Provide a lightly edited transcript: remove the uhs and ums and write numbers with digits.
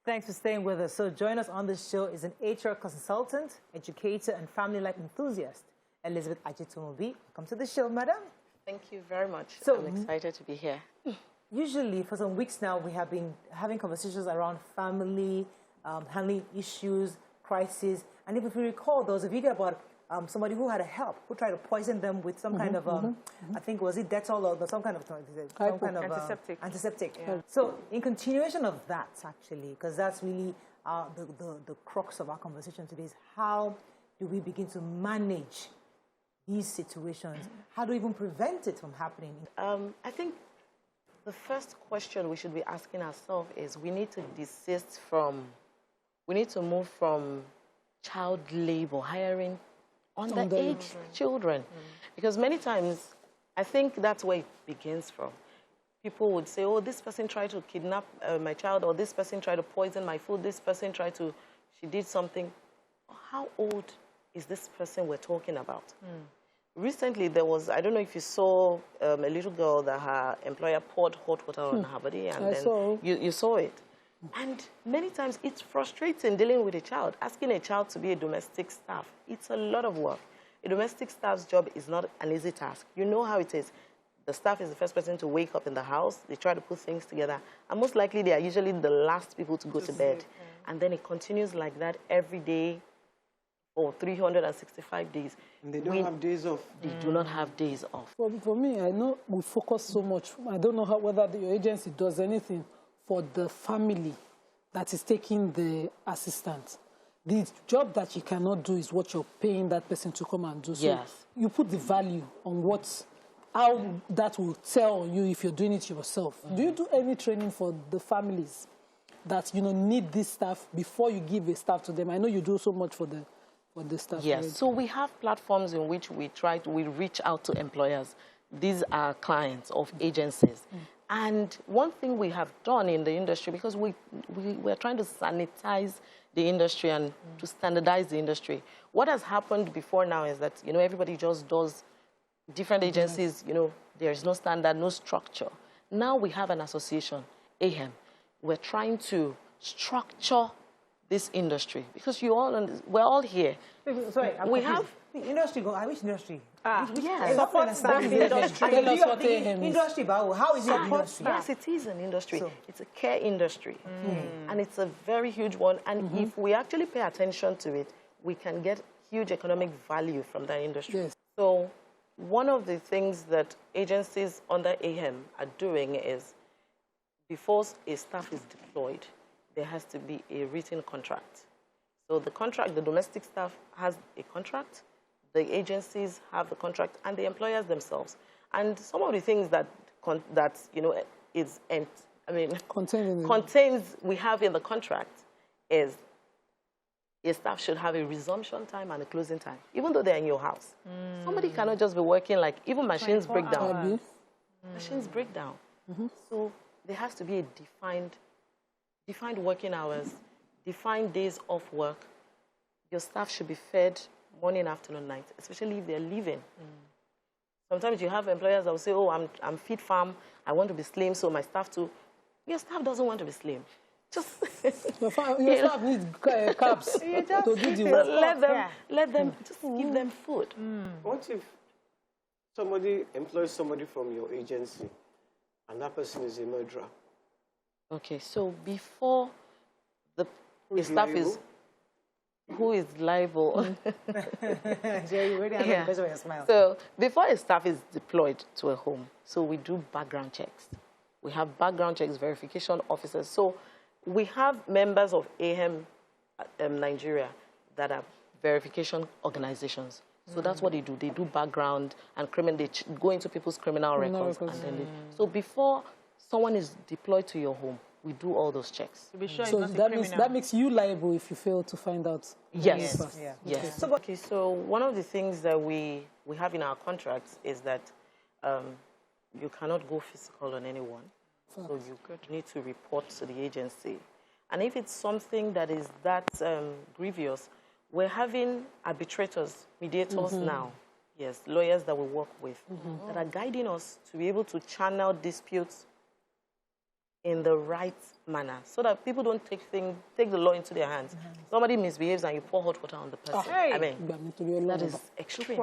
Thanks for staying with us. So join us on this show is an HR consultant, educator, and family life enthusiast, Elizabeth Ajetumobi. Welcome to the show, madam. Thank you very much. So, I'm excited to be here. Usually, for some weeks now, we have been having conversations around family, handling issues, crises. And if you recall, there was a video about somebody who had a help, who tried to poison them with some kind of, I think, was it Dettol or some kind of antiseptic. Antiseptic. Yeah. So in continuation of that, actually, because that's really the crux of our conversation today, is how do we begin to manage these situations? How do we even prevent it from happening? I think the first question we should be asking ourselves is we need to desist from, we need to move from child labor, hiring underage children. Because many times, I think that's where it begins from. People would say, oh, this person tried to kidnap my child, or this person tried to poison my food, this person tried to, she did something. How old is this person we're talking about? Recently, there was, I don't know if you saw a little girl that her employer poured hot water on her body, and then you saw it. And many times, it's frustrating dealing with a child. Asking a child to be a domestic staff, it's a lot of work. A domestic staff's job is not an easy task. You know how it is. The staff is the first person to wake up in the house. They try to put things together. And most likely, they are usually the last people to go to bed. And then it continues like that every day for 365 days. And they don't have days off. They do not have days off. For me, I know we focus so much. I don't know whether your agency does anything for the family that is taking the assistant. The job that you cannot do is what you're paying that person to come and do. So you put the value on how that will tell you if you're doing it yourself. Do you do any training for the families that need this staff before you give a staff to them? I know you do so much for the staff. Yes, right? So we have platforms in which we reach out to employers. These are clients of agencies. And one thing we have done in the industry, because we're trying to sanitize the industry and to standardize the industry. What has happened before now is that, everybody just does different agencies, there's no standard, no structure. Now we have an association, AHEM. We're trying to structure this industry because we're all here. Sorry, we have the industry. Which industry? Yes. Supports the industry. Industry, but how is it an industry? Yes, it is an industry. It's a care industry, and it's a very huge one. And if we actually pay attention to it, we can get huge economic value from that industry. Yes. So one of the things that agencies under AHEM are doing is, before a staff is deployed, there has to be a written contract. So the contract, the domestic staff has a contract, the agencies have the contract, and the employers themselves. And some of the things that contains we have in the contract is a staff should have a resumption time and a closing time, even though they're in your house. Somebody cannot just be working like, even machines break down. Machines break down. So there has to be a defined working hours, defined days off work. Your staff should be fed morning, afternoon, night, especially if they're leaving. Sometimes you have employers that will say, oh, I'm feed farm, I want to be slim, so my staff too. Your staff doesn't want to be slim. Just your staff needs carbs to do the work. Let them just give them food. What if somebody employs somebody from your agency and that person is a murderer? Okay, so before who is liable? So before a staff is deployed to a home, so we do background checks. We have background checks, verification officers. So we have members of AHEM Nigeria that are verification organizations. So that's what they do. They do background and they go into people's criminal records. And then so before someone is deployed to your home, we do all those checks. To be sure so that makes you liable if you fail to find out. Yes. Yes. So one of the things that we have in our contracts is that you cannot go physical on anyone. So you need to report to the agency. And if it's something that is that grievous, we're having arbitrators, mediators now. Yes, lawyers that we work with that are guiding us to be able to channel disputes in the right manner so that people don't take the law into their hands. Somebody misbehaves and you pour hot water on the person. Hey. I mean, that is extreme.